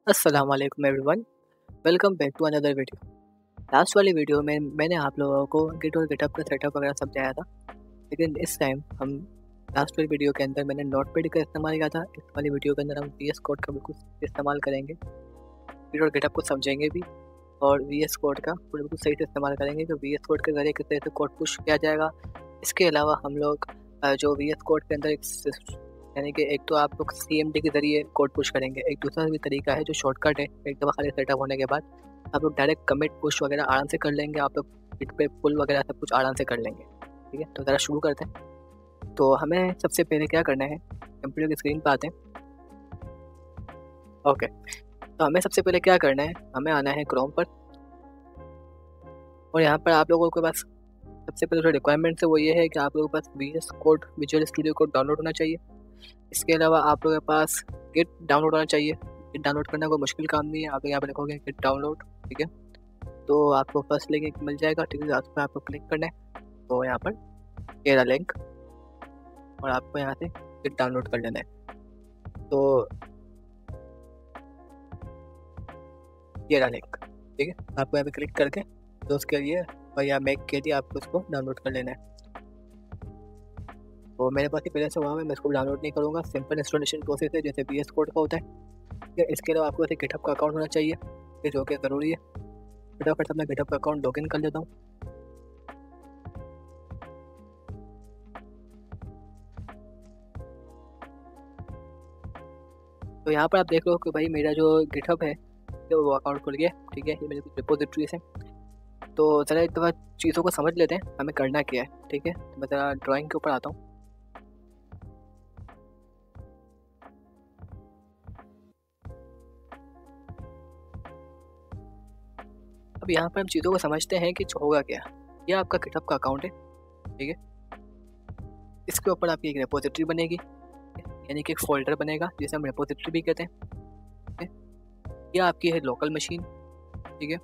अस्सलाम वालेकुम everyone, welcome back to another video. Last वाली वीडियो में मैंने आप लोगों को गिट और गिटहब का सेटअप वगैरह समझाया था, लेकिन इस टाइम हम लास्ट वाली वीडियो के अंदर मैंने नोटपैड का इस्तेमाल किया था। इस वाली वीडियो के अंदर हम VS कोड का बिल्कुल इस्तेमाल करेंगे, गिट और गिटहब को समझेंगे भी और VS कोड का बिल्कुल सही से इस्तेमाल करेंगे कि VS कोड के ज़रिए किस तरह से कोड पुश किया जाएगा। इसके अलावा हम लोग जो VS कोड के अंदर यानी कि एक तो आप लोग CMD के ज़रिए कोड पुश करेंगे, एक दूसरा भी तरीका है जो शॉर्टकट है। एक दफ़ा खाली सेटअप होने के बाद आप लोग डायरेक्ट कमिट पुश वगैरह आराम से कर लेंगे, आप लोग गिट पे पुल वगैरह सब कुछ आराम से कर लेंगे। ठीक है, तो ज़रा शुरू करते हैं। तो हमें सबसे पहले क्या करना है, कंप्यूटर की स्क्रीन पर आते हैं। ओके, तो हमें सबसे पहले क्या करना है, हमें आना है क्रोम पर और यहाँ पर आप लोगों के पास सबसे पहले जो रिक्वायरमेंट्स है वो ये है कि आप लोगों के पास VS code, visual studio code download होना चाहिए। इसके अलावा आप लोगों के पास गिट डाउनलोड होना चाहिए। गिट डाउनलोड करना कोई मुश्किल काम नहीं है, आप यहाँ पर लिखोगे गिट डाउनलोड, ठीक है, तो आपको फर्स्ट लिंक मिल जाएगा। ठीक है, उस पर आपको क्लिक करना है, तो यहाँ पर ये रहा लिंक और आपको यहाँ से गिट डाउनलोड कर लेना है। तो ये रहा लिंक, ठीक है, आपको यहाँ पे क्लिक करके तो उसके लिए और या मेक के लिए आपको उसको डाउनलोड कर लेना है। तो मेरे पास ही पहले से वहाँ में मैं इसको डाउनलोड नहीं करूँगा, सिंपल इंस्टॉलेशन प्रोसेस है जैसे VS कोड का होता है। ठीक है, इसके अलावा आपको वैसे गिटहब का अकाउंट होना चाहिए, ये जो कि ज़रूरी है। फटाफट से अपना गिटहब का अकाउंट लॉगिन कर लेता हूँ। तो यहाँ पर आप देख लो कि भाई मेरा जो गिटहब है तो वो अकाउंट खुल गया। ठीक है, ये मेरी कुछ रिपोजिटरीज है। तो ज़रा एक दफ़ा चीज़ों को समझ लेते हैं हमें करना क्या है। ठीक है, तो मैं ज़रा ड्राइंग के ऊपर आता हूँ। अब यहाँ पर हम चीज़ों को समझते हैं कि होगा क्या। ये आपका गिटहब का अकाउंट है, ठीक है, इसके ऊपर आपकी एक रिपोजिटरी बनेगी, यानी कि एक फोल्डर बनेगा जिसे हम रिपोजिटरी भी कहते हैं। ठीक है, ये आपकी है लोकल मशीन। ठीक है,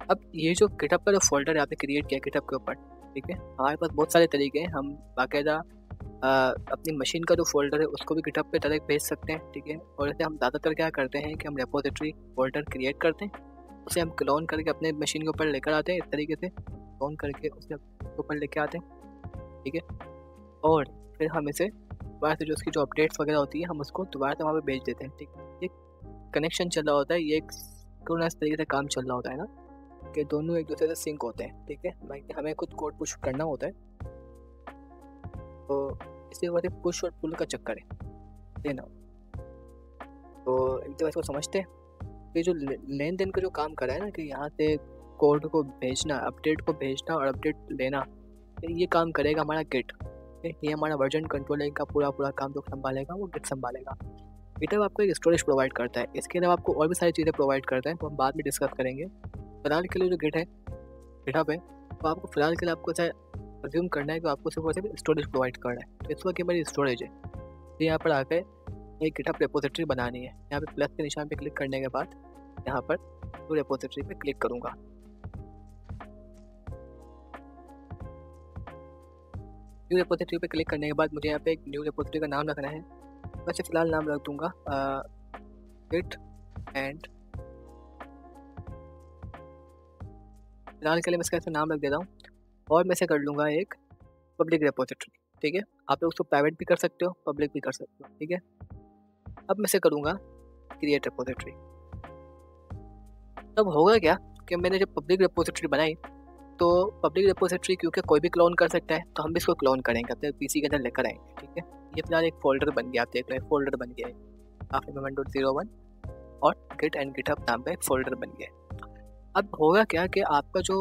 अब ये जो गिटहब का जो फोल्डर है आपने क्रिएट किया गिटहब के ऊपर, ठीक है, हमारे पास बहुत सारे तरीके हैं। हम बाकायदा अपनी मशीन का जो फोल्डर है उसको भी गिटहब पे डायरेक्ट भेज सकते हैं। ठीक है, और ऐसे हम ज़्यादातर क्या करते हैं कि हम रिपोजिटरी फोल्डर क्रिएट करते हैं, उसे हम क्लोन करके अपने मशीन के ऊपर लेकर आते हैं। इस तरीके से क्लोन करके उसे ऊपर लेके आते हैं। ठीक है, और फिर हम इसे दोबारा से जो उसकी जो अपडेट्स वगैरह होती है हम उसको दोबारा से वहाँ पे भेज देते हैं। ठीक है, ये कनेक्शन चल रहा होता है, ये एक सिंक्रोनस तरीके से काम चल रहा होता है ना, कि दोनों एक दूसरे से सिंक होते हैं। ठीक है, हमें कुछ कोड पुश करना होता है, तो इसी वजह से पुश और पुल का चक्कर है लेना। तो एक तो इसको समझते हैं, ये जो लेन देन का जो काम कर रहा है ना कि यहाँ से कोड को भेजना, अपडेट को भेजना और अपडेट लेना, ये काम करेगा हमारा गिट। ये हमारा वर्जन कंट्रोलिंग का पूरा काम जो संभालेगा वो गिट संभालेगा। गिटहब आपको एक स्टोरेज प्रोवाइड करता है, इसके अलावा आपको और भी सारी चीज़ें प्रोवाइड करता है, तो हम बाद में डिस्कस करेंगे। फिलहाल के लिए जो गिटहब है तो आपको फिलहाल के लिए आपको ऐसा अज्यूम करना है कि आपको सिर्फ सिर्फ स्टोरेज प्रोवाइड कर रहा है। तो इस वक्त मेरी स्टोरेज है, तो यहाँ पर आकर एक गिटहब रिपोजिटरी बनानी है। यहाँ पे प्लस के निशान पे क्लिक करने के बाद यहाँ पर न्यू रिपोजिटरी पे क्लिक करूँगा। न्यू रिपोजिटरी पे क्लिक करने के बाद मुझे यहाँ पे एक न्यू रिपोजिटरी का नाम रखना है। वैसे फ़िलहाल नाम रख दूँगा गिट एंड, फिलहाल के लिए मैं इसका ऐसा नाम रख देता हूँ और मैं इसे कर लूँगा एक पब्लिक रिपोजिटरी। ठीक है, आप लोग उसको प्राइवेट भी कर सकते हो, पब्लिक भी कर सकते हो। ठीक है, अब मैं इसे करूँगा क्रिएट रिपोजिटरी। तब होगा क्या कि मैंने जब पब्लिक रिपोजिटरी बनाई तो पब्लिक रिपोजिटरी क्योंकि कोई भी क्लोन कर सकता है, तो हम भी इसको क्लोन करेंगे, अपने PC के अंदर लेकर आएंगे। ठीक है, ये फिलहाल एक फोल्डर बन गया, आप देख रहे हैं फोल्डर बन गया है, काफ़ी में 1.01 और गिट एंड गिटहब नाम का एक फोल्डर बन गया है। अब होगा क्या कि आपका जो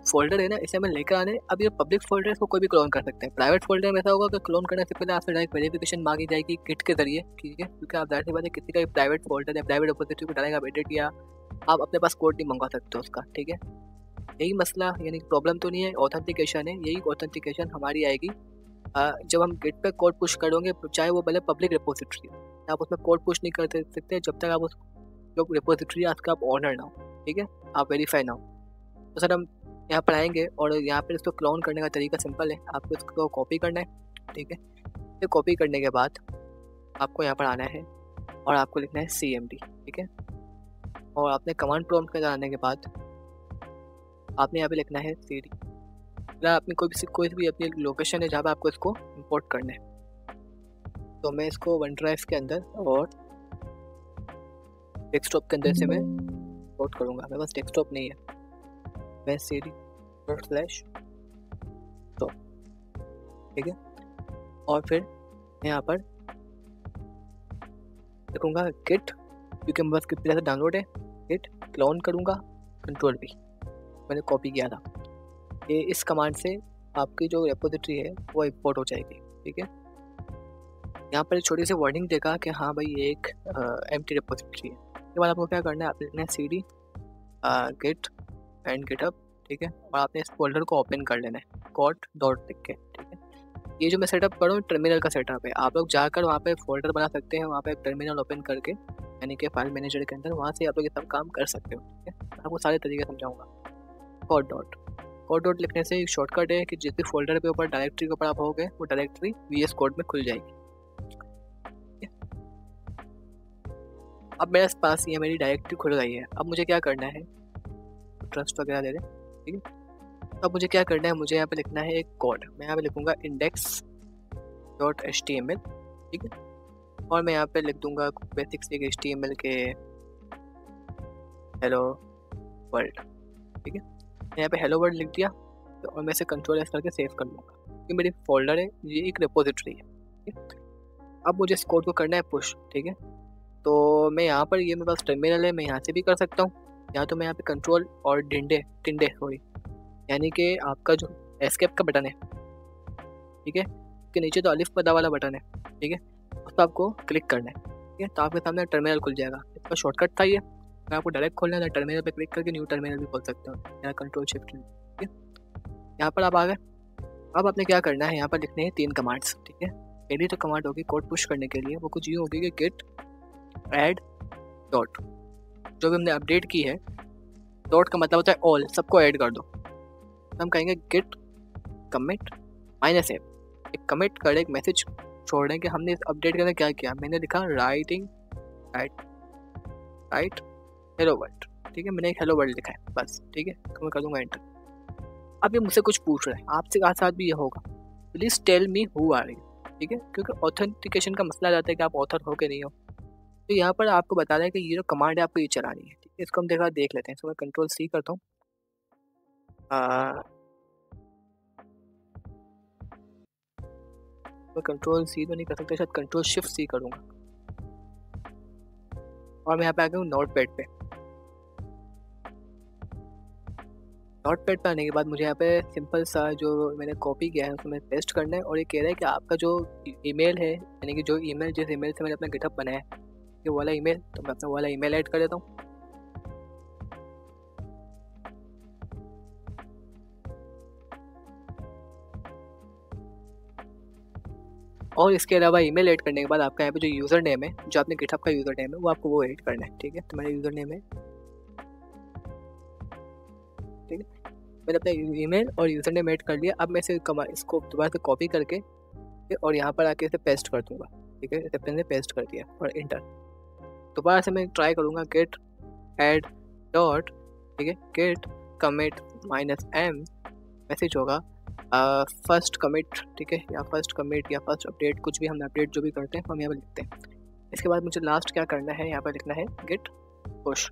फोल्डर है ना इसे हमें लेकर आने, अब ये पब्लिक फोल्डर है इसको कोई भी क्लोन कर सकते हैं। प्राइवेट फोल्डर में ऐसा होगा कि क्लोन करने से पहले आपसे डायरेक्ट वेरिफिकेशन मांगी जाएगी गिट के जरिए। ठीक है, क्योंकि आप जाहिर सी बात है किसी का प्राइवेट फोल्डर है, प्राइवेट रिपोजिटरी को डालेगा एडिट या आप अपने पास कोड नहीं मंगवा सकते हो उसका। ठीक है, यही मसला यानी प्रॉब्लम तो नहीं है, ऑथेंटिकेशन है। यही ऑथेंटिकेशन हमारी आएगी जब हम गिट पे कोड पुश करोगे, चाहे वो भले पब्लिक रिपोजिटरी, आप उसमें कोड पुश नहीं कर सकते जब तक आप उस जो रिपोजिटरी है उसका आप ऑनर ना हो। ठीक है, आप वेरीफाई ना हो। तो सर हम यहाँ पर आएंगे और यहाँ पर इसको क्लोन करने का तरीका सिंपल है, आपको इसको कॉपी करना है। ठीक है, ये कॉपी करने के बाद आपको यहाँ पर आना है और आपको लिखना है CMD, ठीक है। और आपने कमांड प्रॉम्प्ट में जाने के बाद आपने यहाँ पे लिखना है CD। या अपनी कोई भी अपनी लोकेशन है जहाँ पे आपको इसको इंपोर्ट करना है। तो मैं इसको वन ड्राइव के अंदर और डेस्कटॉप के अंदर से मैं इंपोर्ट करूँगा। मेरे पास डेस्कटॉप नहीं है, मैं CD/, ठीक है। और फिर मैं यहाँ पर लिखूँगा गिट, क्योंकि मेरे पास गिट पहले से डाउनलोड है। गिट क्लोन करूँगा, Ctrl+V, मैंने कॉपी किया था। ये इस कमांड से आपकी जो रेपोजिटरी है वो इंपोर्ट हो जाएगी, ठीक है। यहाँ पर एक छोटी सी वार्निंग देगा कि हाँ भाई ये एक एम्प्टी रेपोजिटरी है। उसके बाद आपको क्या करना है, आपने लिखना है CD git and GitHub, ठीक है। और आपने इस फोल्डर को ओपन कर लेना है code लिख के, ठीक है। ये जो मैं सेटअप कर रहा हूँ टर्मिनल का सेटअप है। आप लोग जाकर वहाँ पे फोल्डर बना सकते हैं, वहाँ पे टर्मिनल ओपन करके, यानी कि फाइल मैनेजर के अंदर, वहाँ से आप लोग ये सब काम कर सकते हो, ठीक है। आपको सारे तरीके समझाऊंगा। कोड लिखने से एक शॉर्टकट है कि जिस भी फोल्डर पे ऊपर डायरेक्टरी के ऊपर आप होगे वो डायरेक्टरी VS कोड में खुल जाएगी। अब मेरे पास ये मेरी डायरेक्टरी खुल गई है। अब मुझे क्या करना है, ट्रस्ट वगैरह दे दें, ठीक है। अब मुझे क्या करना है, मुझे यहाँ पे लिखना है एक कोड। मैं यहाँ पे लिखूँगा index.html, ठीक है। और मैं यहाँ पे लिख दूँगा बेसिक से HTML के हेलो वर्ल्ड, ठीक है। मैं यहाँ पे हेलो वर्ल्ड लिख दिया और मैं इसे Ctrl+S करके सेव कर लूँगा। ये मेरी फोल्डर है, ये एक रेपोजिटरी है, ठीक है। अब मुझे इस कोड को करना है पुश, ठीक है। तो मैं यहाँ पर, ये मेरे पास टर्मिनल है, मैं यहाँ से भी कर सकता हूँ, या तो मैं यहाँ पे कंट्रोल और टिंडे यानी कि आपका जो एस्केप का बटन है, ठीक है, उसके नीचे तो अलिफ पदा वाला बटन है, ठीक है, उस पर आपको क्लिक करना है, ठीक है। तो आपके सामने टर्मिनल खुल जाएगा। इसका शॉर्टकट था ये, अगर आपको डायरेक्ट खोलना है टर्मिनल पे क्लिक करके न्यू टर्मिनल भी खोल सकते हो, या Ctrl+Shift, ठीक है। यहाँ पर आप आ गए। अब आपने क्या करना है, यहाँ पर लिखने हैं 3 कमांड्स, ठीक है। पहली जो कमांड होगी कोड पुश करने के लिए, वो कुछ यूँ होगी कि git add डॉट, जो भी हमने अपडेट की है, डॉट का मतलब होता है ऑल, सबको ऐड कर दो। तो हम कहेंगे git commit -f, एक कमिट कर, एक मैसेज छोड़ रहे हैं कि हमने इस अपडेट के अंदर क्या किया। मैंने लिखा राइट हेलो वर्ल्ड, ठीक है। मैंने एक हेलो वर्ल्ड लिखा है बस, ठीक है। तो मैं कर दूंगा एंटर। अब ये मुझसे कुछ पूछ रहा है, आपसे साथ भी ये होगा, please tell me who are you, ठीक है, क्योंकि ऑथेंटिकेशन का मसला रहता है कि आप ऑथर हो कि नहीं हो। तो यहाँ पर आपको बता रहा है कि ये जो कमांड है आपको ये चलानी है, ठीक है। इसको हम देख लेते हैं। तो मैं Ctrl+C करता हूँ, मैं Ctrl+C तो नहीं कर सकता, शायद Ctrl+Shift+C करूँगा। और मैं यहाँ पे आ गया हूँ नोटपैड पे। नोटपैड पे आने के बाद मुझे यहाँ पे सिंपल सा जो मैंने कॉपी किया है उसमें पेस्ट करना है। और ये कह रहा है कि आपका जो ईमेल है, यानी कि जो ईमेल, जिस ईमेल से मैंने अपना गिटहब बनाया है, ये वाला ईमेल, तो मैं अपना वाला ईमेल ऐड कर देता हूँ। और इसके अलावा ईमेल ऐड करने के बाद आपका यहाँ पे जो यूज़र नेम है, जो आपने गिटहब का यूज़र नेम है, वो आपको वो ऐड करना है, ठीक है। तो मेरा यूज़र नेम है, ठीक है। मैंने अपना ईमेल और यूज़र नेम ऐड कर लिया। अब मैं इसको दोबारा से कॉपी करके और यहाँ पर आके इसे पेस्ट कर दूँगा, ठीक है। इसे मैंने पेस्ट कर दिया और इंटर। दोबारा से मैं ट्राई करूँगा git add डॉट, ठीक है, git commit -m, मैसेज होगा फर्स्ट कमिट, ठीक है, या फर्स्ट कमिट या फर्स्ट अपडेट, कुछ भी हम अपडेट जो भी करते हैं हम यहाँ पर लिखते हैं। इसके बाद मुझे लास्ट क्या करना है, यहाँ पर लिखना है git push।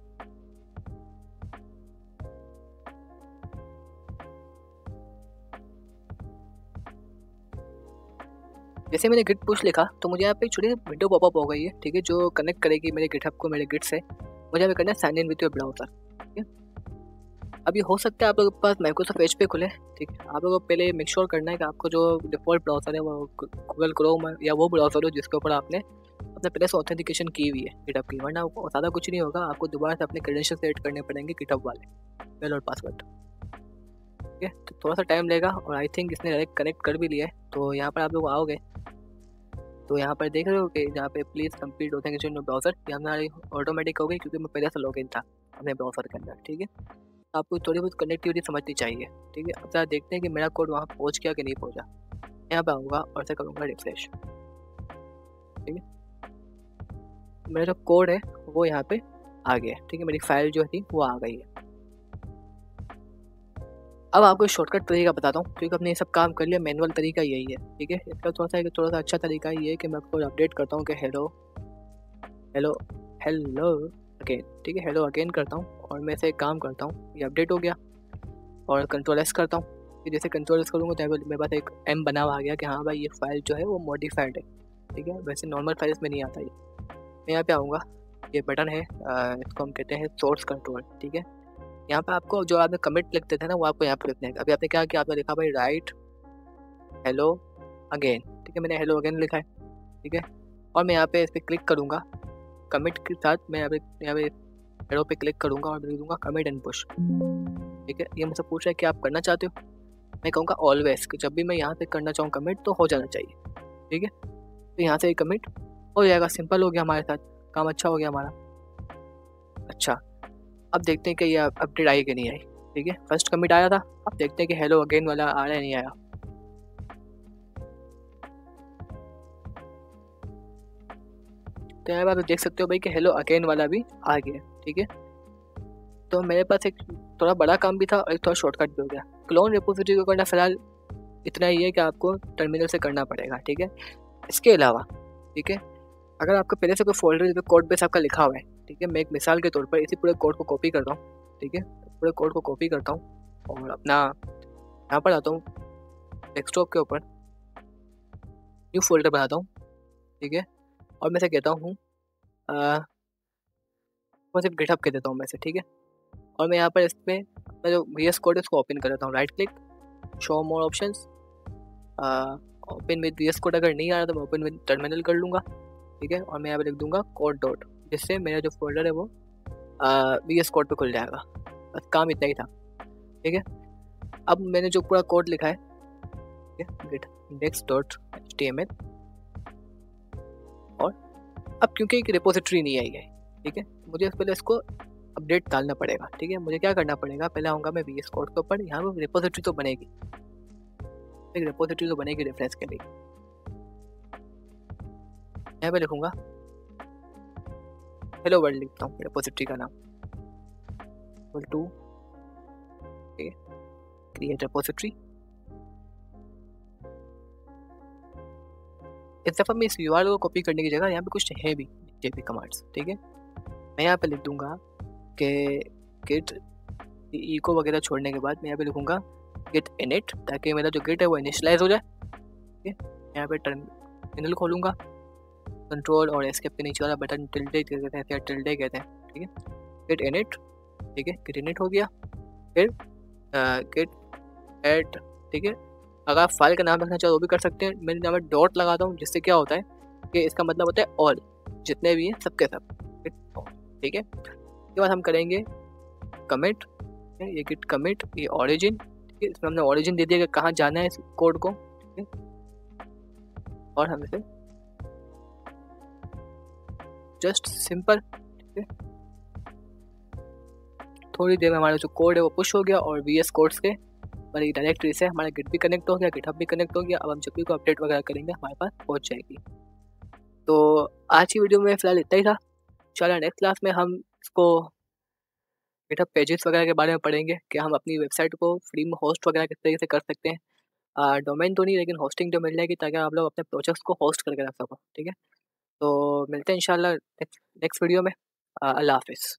जैसे मैंने गिट पुश लिखा तो मुझे यहाँ पे एक छोटी विंडो पॉपअप हो गई है, ठीक है, जो कनेक्ट करेगी मेरे गिटहब को मेरे गिट से। मुझे यहाँ पे करना है sign in with your browser, ठीक है। अब ये हो सकता है आप लोगों के पास माइक्रोसॉफ्ट एज पे खुले, ठीक है। आप लोगों को पहले मेक श्योर करना है कि आपको जो डिफ़ॉल्ट ब्राउज़र है वो गूगल क्रोम या वो ब्राउज़र हो जिसके ऊपर आपने अपने पहले से ऑथेंटिकेशन की हुई है गिटहब की, वरना ज़्यादा कुछ नहीं होगा। आपको दोबारा से अपने क्रेडेंशियल सेट करने पड़ेंगे गिटहब वाले, मेल और पासवर्ड, ठीक है। तो थोड़ा सा टाइम लेगा और आई थिंक इसने डायरेक्ट कनेक्ट कर भी लिया है। तो यहाँ पर आप लोग आओगे तो यहाँ पर देख रहे हो कि जहाँ पे प्लीज़ कंप्लीट ऑथेंटिकेशन ब्राउज़र, ये हमारी ऑटोमेटिक हो गई क्योंकि मैं पहले से लॉगिन था अपने ब्राउज़र के अंदर, ठीक है। आपको थोड़ी बहुत कनेक्टिविटी समझनी चाहिए, ठीक है। अब जरा देखते हैं कि मेरा कोड वहाँ पहुँच गया कि नहीं पहुँचा। यहाँ पर आऊँगा और से करूँगा रिफ्रेश, ठीक है। मेरा जो कोड है वो यहाँ पे आ गया, ठीक है, मेरी फाइल जो थी वो आ गई है। अब आपको शॉर्टकट तरीका बताता हूँ, क्योंकि आपने ये सब काम कर लिया, मैनुअल तरीका यही है, ठीक है। इसका थोड़ा सा अच्छा तरीका ये है कि मैं आपको अपडेट करता हूँ कि हेलो हेलो हेलो अगेन, ठीक है, हेलो अगेन करता हूँ और मैं इसे एक काम करता हूँ, ये अपडेट हो गया। और कंट्रोल एस करता हूँ, कि जैसे कंट्रोल एस करूँगा तो मेरे पास एक एम बना हुआ आ गया कि हाँ भाई ये फाइल जो है वो मॉडिफाइड है, ठीक है। वैसे नॉर्मल फाइल्स में नहीं आता ये। मैं यहाँ पे आऊँगा, ये बटन है, इसको हम कहते हैं सोर्स कंट्रोल, ठीक है। यहाँ पे आपको जो आपने कमिट लिखते थे ना वो आपको यहाँ पे लिखना है। अभी आपने क्या किया, आपने लिखा भाई राइट हेलो अगेन, ठीक है, मैंने हेलो अगेन लिखा है, ठीक है। और मैं यहाँ पे इस पर क्लिक करूँगा कमिट के साथ, मैं यहाँ पे एरो पे क्लिक करूँगा और लिख दूँगा कमिट एंड पुश, ठीक है। ये मुझसे पूछ रहा है कि आप करना चाहते हो, मैं कहूँगा ऑलवेज, कि जब भी मैं यहाँ पे करना चाहूँ कमिट तो हो जाना चाहिए, ठीक है। तो यहाँ से कमिट हो जाएगा, सिंपल हो गया हमारे साथ, काम अच्छा हो गया हमारा। अच्छा, अब देखते हैं कि ये अपडेट आई कि नहीं आई, ठीक है। फर्स्ट कमिट आया था, अब देखते हैं कि हेलो अगेन वाला आ रहा है नहीं आया। तो यहाँ आप देख सकते हो भाई कि हेलो अगेन वाला भी आ गया, ठीक है। तो मेरे पास एक थोड़ा बड़ा काम भी था और एक थोड़ा शॉर्टकट भी हो गया। क्लोन रिपोजिटरी को करना फिलहाल इतना ही है कि आपको टर्मिनल से करना पड़ेगा, ठीक है। इसके अलावा, ठीक है, अगर आपका पहले से कोई फोल्डर जिसमें कोड बेस आपका लिखा हुआ है, ठीक है, मैं एक मिसाल के तौर पर इसी पूरे कोड को कॉपी करता हूँ, ठीक है, पूरे कोड को कॉपी करता हूँ और अपना यहाँ पर आता हूँ डेस्कटॉप के ऊपर, न्यू फोल्डर बनाता हूँ, ठीक है। और मैं से कहता हूँ मैं सिर्फ गिटहब कह देता हूँ मैं से, ठीक है। और मैं यहाँ पर इसमें मैं जो VS कोड है उसको ओपन कर लेता हूँ, right click, show more options, open with VS code. अगर नहीं आ रहा तो मैं ओपन विद टर्मिनल कर लूँगा, ठीक है। और मैं यहाँ पे लिख दूंगा कोड डॉट, जिससे मेरा जो फोल्डर है वो VS कोड पे खुल जाएगा। बस काम इतना ही था, ठीक है। अब मैंने जो पूरा कोड लिखा है, ठीक है, git index.html, और अब क्योंकि एक रिपोजिटरी नहीं आई है, ठीक है, मुझे पहले इसको अपडेट डालना पड़ेगा, ठीक है। मुझे क्या करना पड़ेगा, पहले आऊँगा मैं VS कोड के ऊपर, यहाँ पर रिपोजिटरी तो बनेगी, एक रिपोजिटरी तो बनेगी रेफरेंस के लिए। यहाँ पे लिखूंगा हेलो वर्ल्ड, लिखता हूँ रिपोजिटरी का नाम, टू क्रिएट रिपोजिटरी। इस दफ़ा मैं इस URL को कॉपी करने की जगह यहाँ पे कुछ है भी JP कमांड्स, ठीक है। मैं यहाँ पे लिख दूंगा कि गिट इको वगैरह छोड़ने के बाद मैं यहाँ पे लिखूंगा गिट इनिट, ताकि मेरा जो गिट है वो इनिशलाइज हो जाए, ठीक है। यहाँ पे टर्मिनल खोलूँगा, कंट्रोल और एस्केप के नीचे वाला बटन टिल्डे कहते हैं या टिल्डे कहते हैं, ठीक है। गिट इनिट, ठीक है, गिट इनिट हो गया। फिर गिट एड, ठीक है। अगर आप फाइल का नाम रखना चाहो वो भी कर सकते हैं, मैं यहाँ पर डॉट लगाता हूँ, जिससे क्या होता है कि इसका मतलब होता है ऑल, जितने भी हैं सबके सब, ठीक है। इसके बाद हम करेंगे कमिट, ये गिट कमिट, ये ऑरिजिन, ठीक है, इसमें हमने ऑरिजिन दे दिया कि कहाँ जाना है इस कोड को, ठीक है। और हम इसे जस्ट सिंपल, ठीक है, थोड़ी देर में हमारा जो कोड है वो पुश हो गया और VS कोड्स के हमारी डायरेक्टरी से हमारा गिट भी कनेक्ट हो गया, गिटहब भी कनेक्ट हो गया। अब हम जब भी कोई अपडेट वगैरह करेंगे हमारे पास पहुंच जाएगी। तो आज की वीडियो में फिलहाल इतना ही था। चलो नेक्स्ट क्लास में हम इसको गिटहब पेजेस वगैरह के बारे में पढ़ेंगे कि हम अपनी वेबसाइट को फ्री में होस्ट वगैरह किस तरीके से कर सकते हैं। डोमेन तो नहीं, लेकिन होस्टिंग जो मिल जाएगी ताकि आप लोग अपने प्रोजेक्ट्स को होस्ट करके रख सको, ठीक है। तो मिलते हैं इंशाल्लाह नेक्स्ट वीडियो में। अल्लाह हाफिज़।